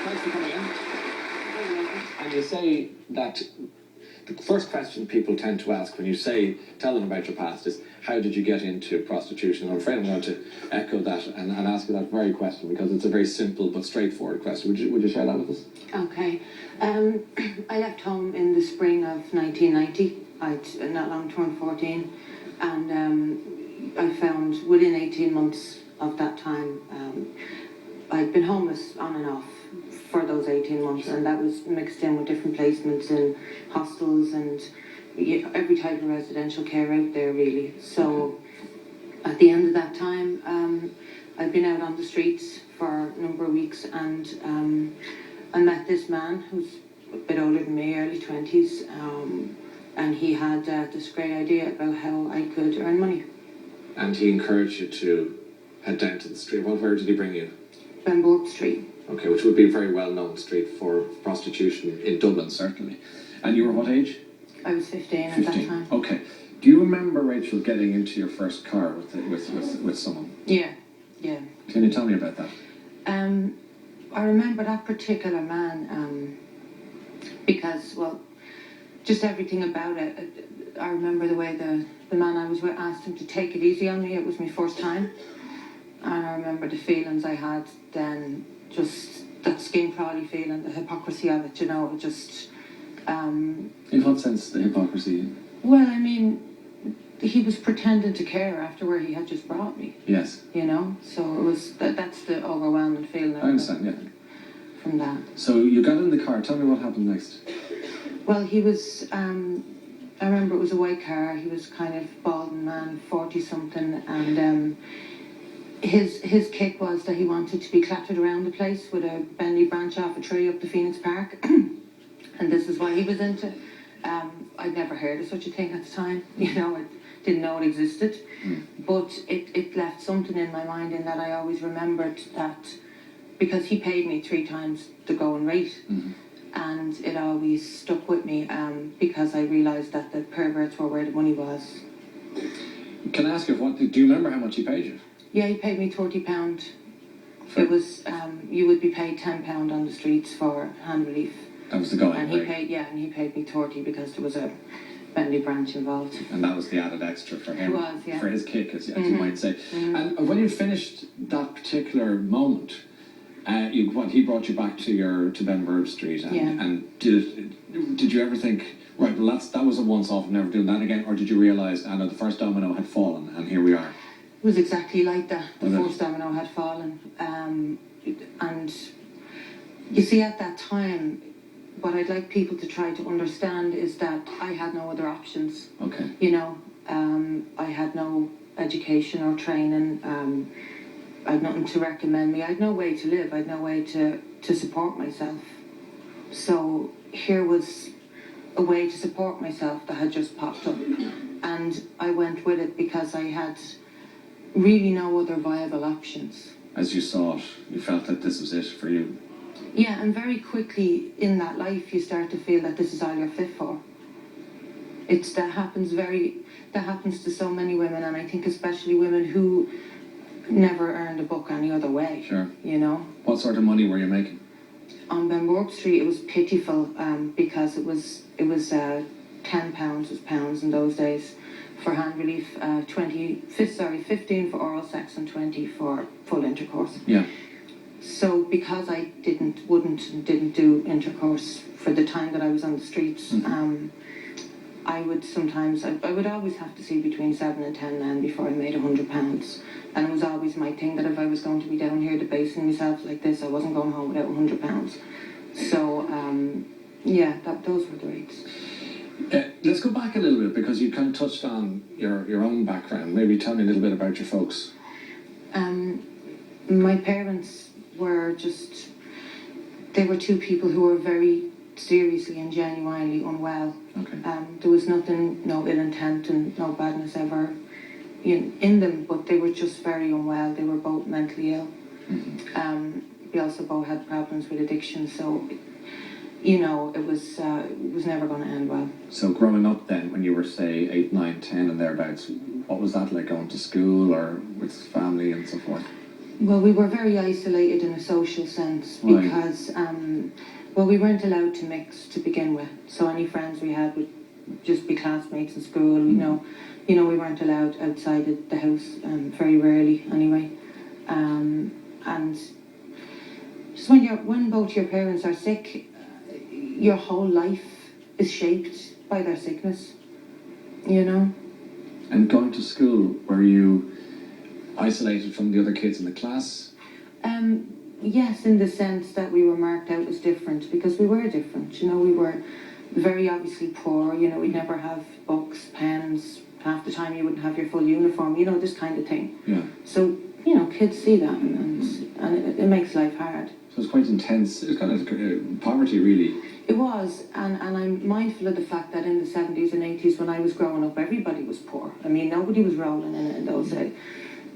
thanks for coming in. And you say that the first question people tend to ask when you tell them about your past is, how did you get into prostitution? And I'm afraid I'm going to echo that and ask you that very question, because it's a very simple but straightforward question. Would you share that with us? Okay. I left home in the spring of 1990. I'd not long turned 14, and I found within 18 months of that time, I'd been homeless on and off for those 18 months, sure. And that was mixed in with different placements in hostels and every type of residential care out there, really. So at the end of that time, I'd been out on the streets for a number of weeks, and I met this man who's a bit older than me, early 20s, and he had this great idea about how I could earn money. And he encouraged you to head down to the street. Where did he bring you? Benbourg Street. Okay, which would be a very well-known street for prostitution in Dublin, certainly. And you were what age? I was 15 at that time. Okay. Do you remember, Rachel, getting into your first car with someone? Yeah. Can you tell me about that? I remember that particular man because, well, just everything about it. I remember the way the man I was with asked him to take it easy on me. It was my first time. And I remember the feelings I had then, just that skin crawly feeling, the hypocrisy of it, just... In what sense, the hypocrisy? Well, I mean, he was pretending to care after where he had just brought me. Yes. So it was, that's the overwhelming feeling. I understand, yeah. From that. So you got in the car. Tell me what happened next. Well, he was, I remember it was a white car. He was kind of balding man, 40-something, and his kick was that he wanted to be clattered around the place with a bendy branch off a tree up the Phoenix Park. And this is what he was into. I'd never heard of such a thing at the time. I didn't know it existed. But it left something in my mind, in that I always remembered that, because he paid me 3 times the going rate. And it always stuck with me, because I realised that the perverts were where the money was. Can I ask you, do you remember how much he paid you? Yeah, he paid me £30. It was, you would be paid £10 on the streets for hand relief. That was the going and rate. And he paid me 30 because there was a bendy branch involved. And that was the added extra for him. It was, yeah. For his kick, as you might say. And when you finished that particular moment, he brought you back to Benbourg Street, and did you ever think, right, well that was a once-off, I'm never doing that again, or did you realise, the first domino had fallen and here we are? It was exactly like that. The first domino had fallen, and you see, at that time, what I'd like people to try to understand is that I had no other options. Okay. I had no education or training. I had nothing to recommend me. I had no way to live. I had no way to support myself. So here was a way to support myself that had just popped up. And I went with it because I had really no other viable options. As you saw it, you felt that this was it for you? Yeah, and very quickly in that life you start to feel that this is all you're fit for. That happens to so many women, and I think especially women who never earned a buck any other way. Sure. What sort of money were you making? On Benbourg Street it was pitiful, because it was £10 was pounds in those days for hand relief, 15 for oral sex and 20 for full intercourse. Yeah. So because I didn't do intercourse for the time that I was on the streets, I would always have to see between 7 and 10 men before I made £100. And it was always my thing that if I was going to be down here debasing myself like this, I wasn't going home without £100. So, those were the rates. Let's go back a little bit, because you kind of touched on your own background. Maybe tell me a little bit about your folks. My parents were they were 2 people who were very seriously and genuinely unwell. Okay. There was no ill intent and no badness ever in them, but they were just very unwell. They were both mentally ill. We also both had problems with addiction, so it was never going to end well. So growing up then, when you were, say, 8, 9, 10 and thereabouts, what was that like, going to school or with family and so forth? Well, we were very isolated in a social sense because, well, we weren't allowed to mix to begin with. So any friends we had would just be classmates in school. We weren't allowed outside of the house, very rarely anyway. And just when both your parents are sick, your whole life is shaped by their sickness, And going to school, were you isolated from the other kids in the class? Yes, in the sense that we were marked out as different because we were different. We were very obviously poor. We'd never have books, pens. Half the time you wouldn't have your full uniform. This kind of thing. Yeah. So kids see that, and it makes life hard. So it's quite intense. It's kind of poverty, really. It was, and I'm mindful of the fact that in the 70s and 80s, when I was growing up, everybody was poor. I mean, nobody was rolling in it in those days.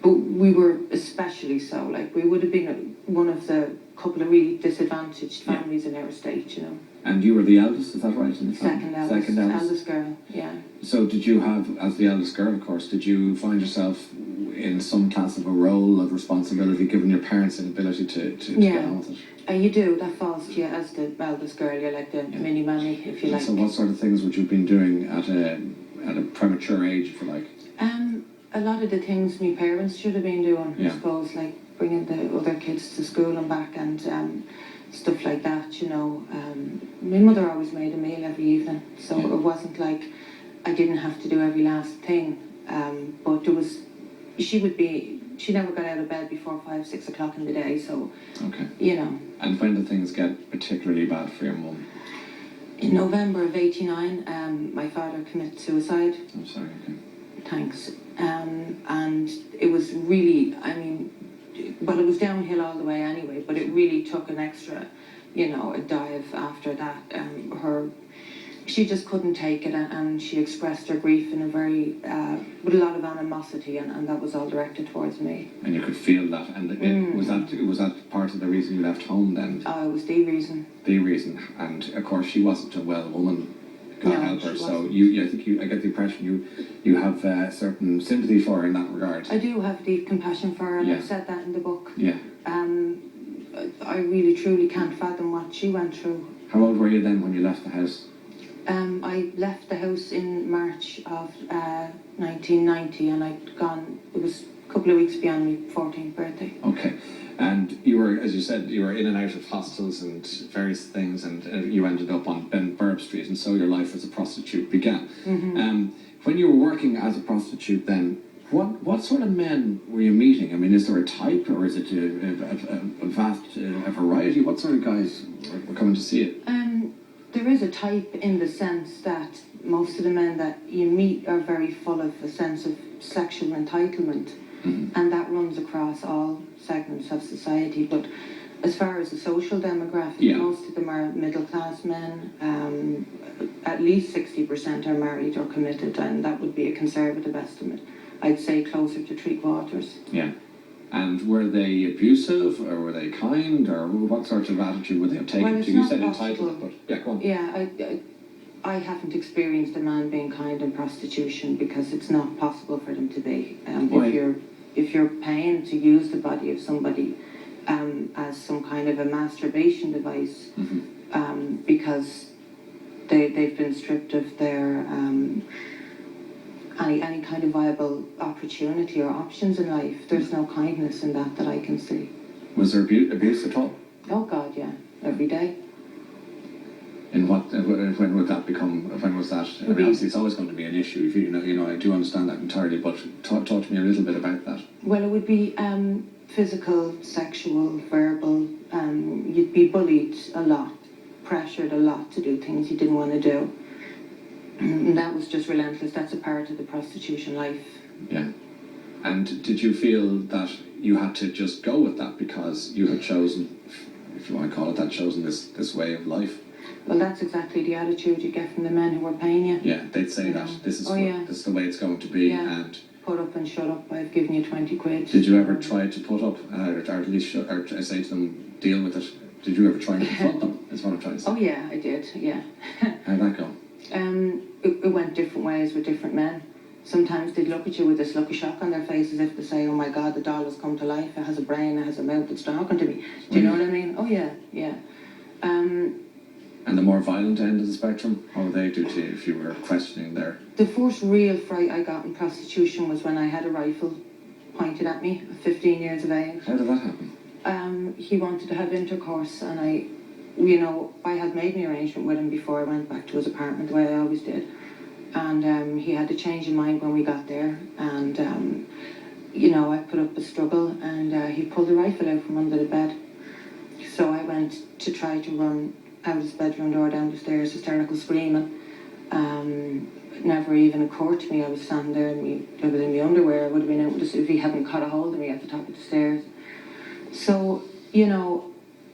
But we were especially so. Like, we would have been one of the couple of really disadvantaged families in our estate, And you were the eldest, is that right? Second eldest girl, yeah. So did you have, as the eldest girl, of course, did you find yourself in some class of a role of responsibility, given your parents' inability to get on with it? You do. That falls to you as the eldest girl. You're like the mini mammy, if you like. So what sort of things would you have been doing at a premature age, if you like? A lot of the things my parents should have been doing, I suppose, like bringing the other kids to school and back and stuff like that, My mother always made a meal every evening, so it wasn't like I didn't have to do every last thing. But she never got out of bed before 5, 6 o'clock in the day, so, And when did things get particularly bad for your mum? In November of '89, my father committed suicide. I'm sorry, okay. Thanks. And it was really, well, it was downhill all the way anyway, but it really took an extra, a dive after that. She just couldn't take it, and she expressed her grief in a very, with a lot of animosity, and that was all directed towards me. And you could feel that, and was that part of the reason you left home then? Oh, it was the reason. The reason, and of course she wasn't a well woman. God help her. So I get the impression you have certain sympathy for her in that regard. I do have deep compassion for her, and I've said that in the book. Yeah. I really truly can't fathom what she went through. How old were you then when you left the house? I left the house in March of 1990, and I'd gone. It was a couple of weeks beyond my 14th birthday. Okay. And you were, as you said, you were in and out of hostels and various things, and you ended up on Ben Burb Street, and so your life as a prostitute began. Mm-hmm. When you were working as a prostitute then, what sort of men were you meeting? I mean, is there a type, or is it a vast variety? What sort of guys were coming to see it? There is a type in the sense that most of the men that you meet are very full of a sense of sexual entitlement. Mm-hmm. And that runs across all segments of society. But as far as the social demographic, most of them are middle-class men. At least 60% are married or committed, and that would be a conservative estimate. I'd say closer to 3/4. Yeah. And were they abusive, or were they kind, or what sort of attitude would they have taken to you? You said entitled, but yeah, go on. Yeah, I haven't experienced a man being kind in prostitution because it's not possible for them to be. If you're paying to use the body of somebody as some kind of a masturbation device, mm-hmm. Because they've been stripped of their any kind of viable opportunity or options in life, there's no kindness in that I can see. Was there abuse at all? Oh God, yeah, every day. In what? When would that become? When was that? I mean, obviously, it's always going to be an issue. If you know, I do understand that entirely. But talk to me a little bit about that. Well, it would be physical, sexual, verbal. You'd be bullied a lot, pressured a lot to do things you didn't want to do. And that was just relentless. That's a part of the prostitution life. Yeah. And did you feel that you had to just go with that because you had chosen, if you want to call it that, chosen this way of life? Well, that's exactly the attitude you get from the men who were paying you. Yeah, they'd say that. This is this is the way it's going to be. Yeah. And put up and shut up. I've given you 20 quid. Did you ever try to put up, or at least or say to them, deal with it? Did you ever try and confront them? That's what I'm trying to say. Oh yeah, I did. Yeah. How'd that go? It went different ways with different men. Sometimes they'd look at you with this look of shock on their face as if to say, oh my God, the doll has come to life, it has a brain, it has a mouth, it's talking to me. Do you know what I mean? Oh yeah, yeah. And the more violent end of the spectrum, what would they do to you if you were questioning there? The first real fright I got in prostitution was when I had a rifle pointed at me at 15 years of age. How did that happen? He wanted to have intercourse, and I had made my arrangement with him before I went back to his apartment, the way I always did. And he had a change in mind when we got there, and I put up a struggle, and he pulled the rifle out from under the bed. So I went to try to run out his bedroom door, down the stairs, hysterical screaming. It never even occurred to me. I was standing there, I was in my underwear. I would have been able to see if he hadn't caught a hold of me at the top of the stairs. So,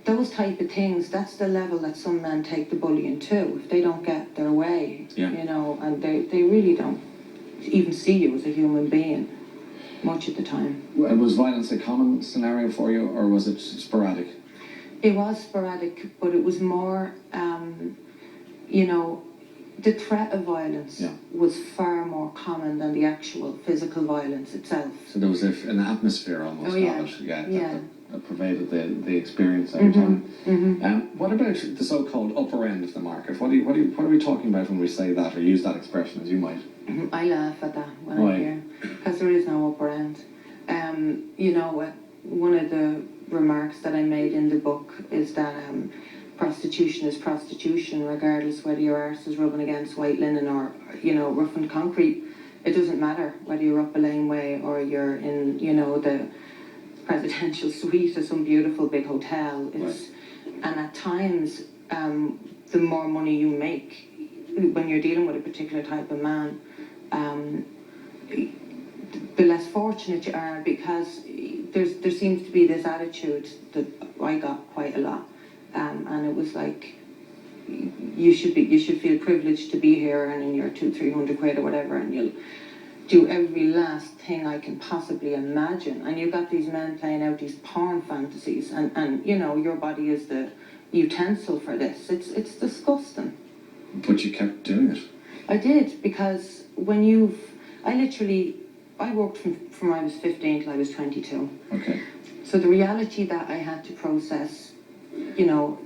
those type of things, that's the level that some men take the bullying to. If they don't get their way, and they really don't even see you as a human being much at the time. Was violence a common scenario for you, or was it sporadic? It was sporadic, but it was more, the threat of violence was far more common than the actual physical violence itself. So there was an atmosphere almost of it, that pervaded the experience every time. What about the so-called upper end of the market? What are we talking about when we say that, or use that expression as you might? I laugh at that when I hear, because there is no upper end. One of the remarks that I made in the book is that prostitution is prostitution, regardless whether your arse is rubbing against white linen or, roughened concrete. It doesn't matter whether you're up a laneway or you're in, the presidential suite of some beautiful big hotel. And at times, the more money you make, when you're dealing with a particular type of man, the less fortunate you are, because there seems to be this attitude that I got quite a lot, and it was like, you should feel privileged to be here earning your 200-300 quid or whatever, and you'll do every last thing I can possibly imagine. And you've got these men playing out these porn fantasies, and your body is the utensil for this. It's disgusting. But you kept doing it. I did, because I worked from I was 15 till I was 22. Okay. So the reality that I had to process,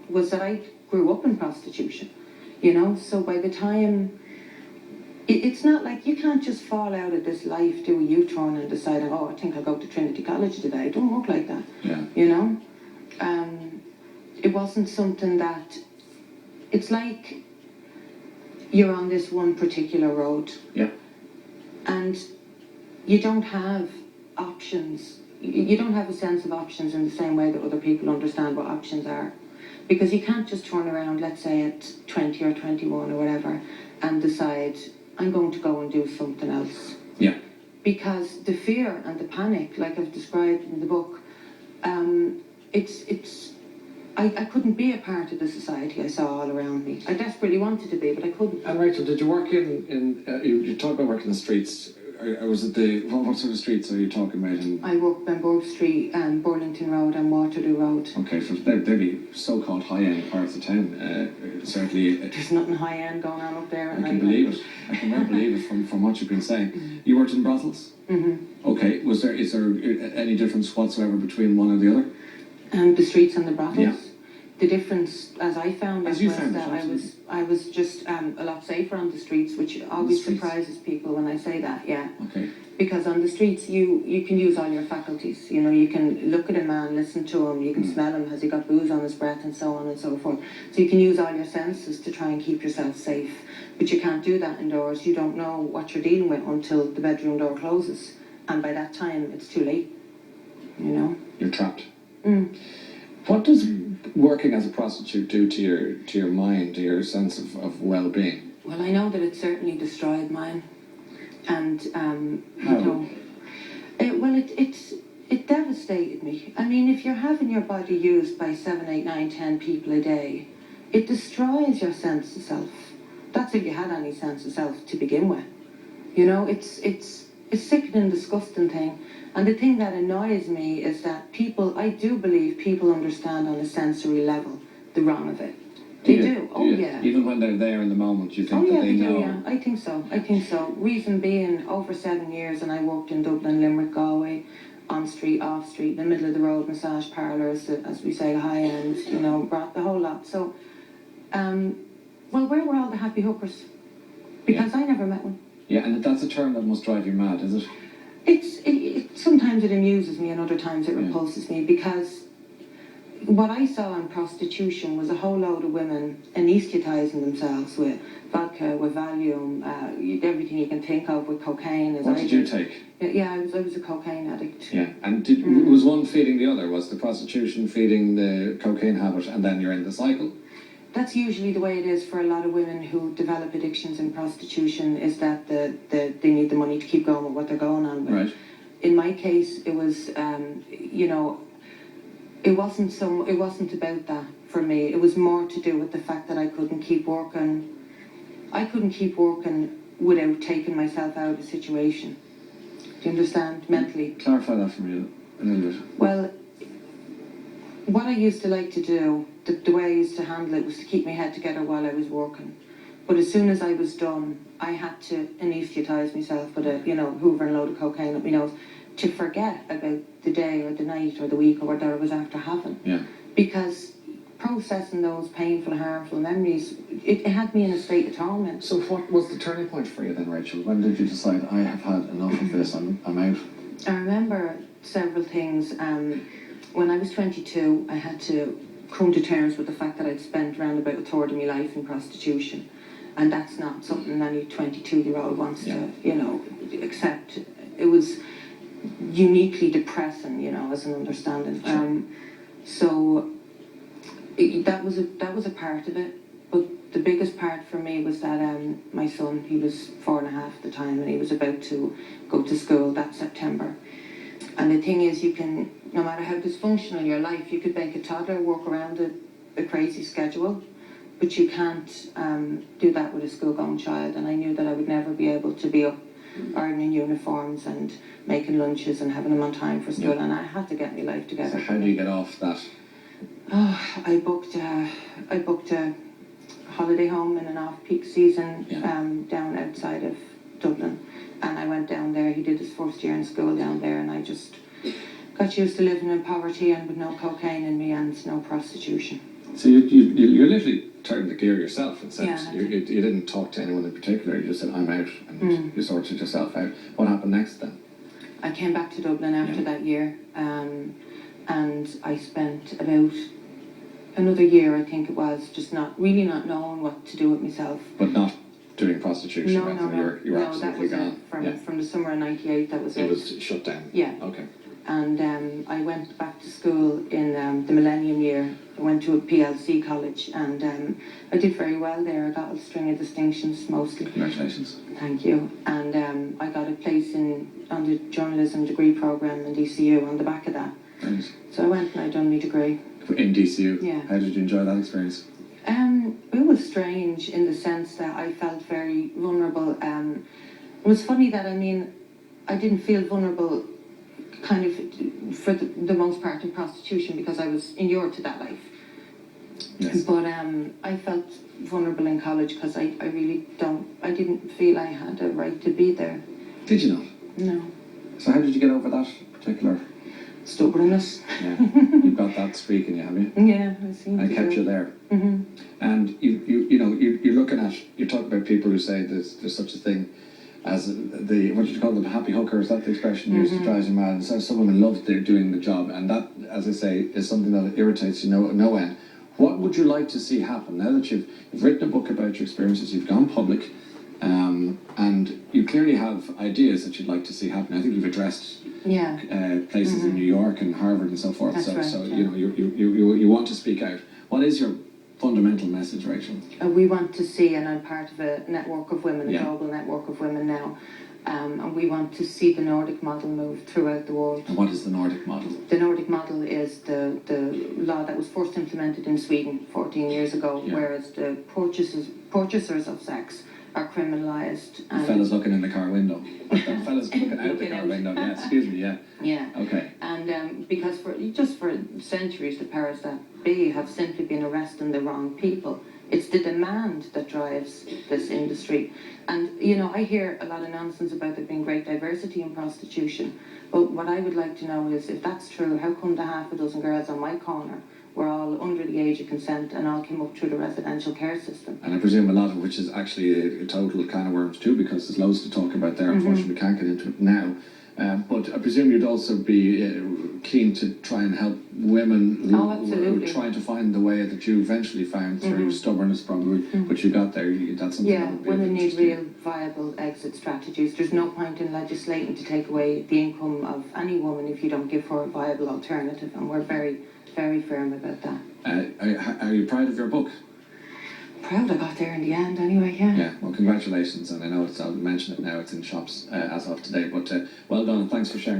was that I grew up in prostitution, so by the time, it's not like you can't just fall out of this life, do a U-turn and decide, I think I'll go to Trinity College today. It don't work like that. Yeah. It wasn't something that, it's like you're on this one particular road. Yeah. And you don't have options. You don't have a sense of options in the same way that other people understand what options are. Because you can't just turn around, let's say at 20 or 21 or whatever, and decide, I'm going to go and do something else. Yeah. Because the fear and the panic, like I've described in the book, I couldn't be a part of the society I saw all around me. I desperately wanted to be, but I couldn't. And Rachel, did you work you talk about working in the streets, or was it what sort of streets are you talking about? I worked on Bourke Street, Burlington Road and Waterloo Road. Okay, so they'd be so-called high-end parts of town, certainly. There's nothing high-end going on up there. I can believe it. I can well believe it from what you've been saying. You worked in brothels? Okay, is there any difference whatsoever between one and the other? The streets and the brothels? Yeah. The difference, as I found, was that I was just a lot safer on the streets, which always surprises people when I say that. Yeah. Okay. Because on the streets, you can use all your faculties. You can look at a man, listen to him, you can smell him, has he got booze on his breath, and so on and so forth. So you can use all your senses to try and keep yourself safe. But you can't do that indoors. You don't know what you're dealing with until the bedroom door closes, and by that time, it's too late. You're trapped. What does working as a prostitute do to your mind, to your sense of well-being? Well, I know that it certainly destroyed mine, and How? It devastated me. I mean, if you're having your body used by 7, 8, 9, 10 people a day, it destroys your sense of self. That's if you had any sense of self to begin with. It's a sickening, disgusting thing. And the thing that annoys me is that I do believe people understand on a sensory level the wrong of it. They do. Oh, you? yeah. Even when they're there in the moment, you think that they know. Do, yeah. I think so. Reason being, over 7 years, and I worked in Dublin, Limerick, Galway, on street, off street, in the middle of the road, massage parlours, as we say, high end, brought the whole lot. So, well, where were all the happy hookers? Because I never met one. Yeah, and that's a term that must drive you mad, is it? Sometimes it amuses me and other times it repulses me, because what I saw in prostitution was a whole load of women anaesthetising themselves with vodka, with Valium, everything you can think of, with cocaine. What did you take? Yeah, I was a cocaine addict. Yeah, and was one feeding the other? Was the prostitution feeding the cocaine habit, and then you're in the cycle? That's usually the way it is for a lot of women who develop addictions in prostitution, is that they need the money to keep going with what they're going on with. Right. In my case, it was, it wasn't about that for me. It was more to do with the fact that I couldn't keep working. I couldn't keep working without taking myself out of the situation. Do you understand? Mentally. Clarify that for me a little bit. Well, what I used to like to do, the way I used to handle it, was to keep my head together while I was working. But as soon as I was done, I had to anaesthetise myself with a, Hoover and load of cocaine up my nose, to forget about the day or the night or the week or whatever I was after having. Yeah. Because processing those painful, harmful memories, it had me in a state of torment. So what was the turning point for you then, Rachel? When did you decide, I have had enough of this, I'm out? I remember several things. When I was 22, I had to come to terms with the fact that I'd spent around about a third of my life in prostitution. And that's not something any 22-year-old wants to, accept. It was uniquely depressing, as an understanding. So that was a part of it. But the biggest part for me was that my son, he was 4.5 at the time, and he was about to go to school that September. And the thing is, you can, no matter how dysfunctional your life, you could make a toddler work around a crazy schedule, but you can't do that with a school-going child. And I knew that I would never be able to be up ironing uniforms and making lunches and having them on time for school, and I had to get my life together. So how do you get off that? Oh, I booked a holiday home in an off-peak season down outside of Dublin, and I went down there. He did his first year in school down there, and I just got used to living in poverty and with no cocaine in me and no prostitution. So you literally turned the gear yourself and said, Yeah, you didn't talk to anyone in particular, you just said, I'm out, and you sorted yourself out. What happened next then? I came back to Dublin after that year, and I spent about another year, I think it was, just not knowing what to do with myself. But not doing prostitution? No. You were absolutely gone. From the summer of '98, that was it. It was shut down? Yeah. Okay. And I went back to school in the Millennium year. I went to a PLC college, and I did very well there. I got a string of distinctions, mostly. Congratulations. Thank you. And I got a place on the journalism degree programme in DCU on the back of that. Nice. So I went and I done my degree. In DCU? Yeah. How did you enjoy that experience? It was strange in the sense that I felt very vulnerable. It was funny that, I didn't feel vulnerable kind of for the most part in prostitution, because I was inured to that life. Yes. But I felt vulnerable in college because I didn't feel I had a right to be there. Did you not? No. So how did you get over that particular? Stubbornness. Yeah. You've got that streak in you, have you? Yeah, I seem I to kept do. you there. Mm-hmm. And you're looking at, you talk about people who say there's such a thing as what did you call them, happy hooker, is that the expression used to drive you mad? And so some women love doing the job, and that, as I say, is something that irritates you no end. What would you like to see happen now that you've written a book about your experiences, you've gone public, and you clearly have ideas that you'd like to see happen? I think you've addressed places in New York and Harvard and so forth. That's right, so you want to speak out. What is your fundamental message, Rachel? We want to see, and I'm part of a network of women, Yeah. a global network of women now, and we want to see the Nordic model move throughout the world. And what is the Nordic model? The Nordic model is the law that was first implemented in Sweden 14 years ago, whereas the purchasers of sex are criminalised. The fellas looking in the car window. The fellas looking out the car window. Yeah, excuse me. Yeah. Yeah. Okay. And because for centuries the powers that be have simply been arresting the wrong people It's the demand that drives this industry. And, you know, I hear a lot of nonsense about there being great diversity in prostitution. But what I would like to know is, if that's true, how come the half a dozen girls on my corner were all under the age of consent and all came up through the residential care system? And I presume a lot of which is actually a total can of worms too, because there's loads to talk about there. Unfortunately, we can't get into it now. But I presume you'd also be keen to try and help women who are trying to find the way that you eventually found through stubbornness, probably, but you got there. That's something. Yeah, women need real viable exit strategies. There's no point in legislating to take away the income of any woman if you don't give her a viable alternative, and we're very, very firm about that. Are you proud of your book? Proud I got there in the end anyway, yeah. Yeah, well, congratulations, and I know I'll mention it now, it's in shops as of today, but well done, and thanks for sharing.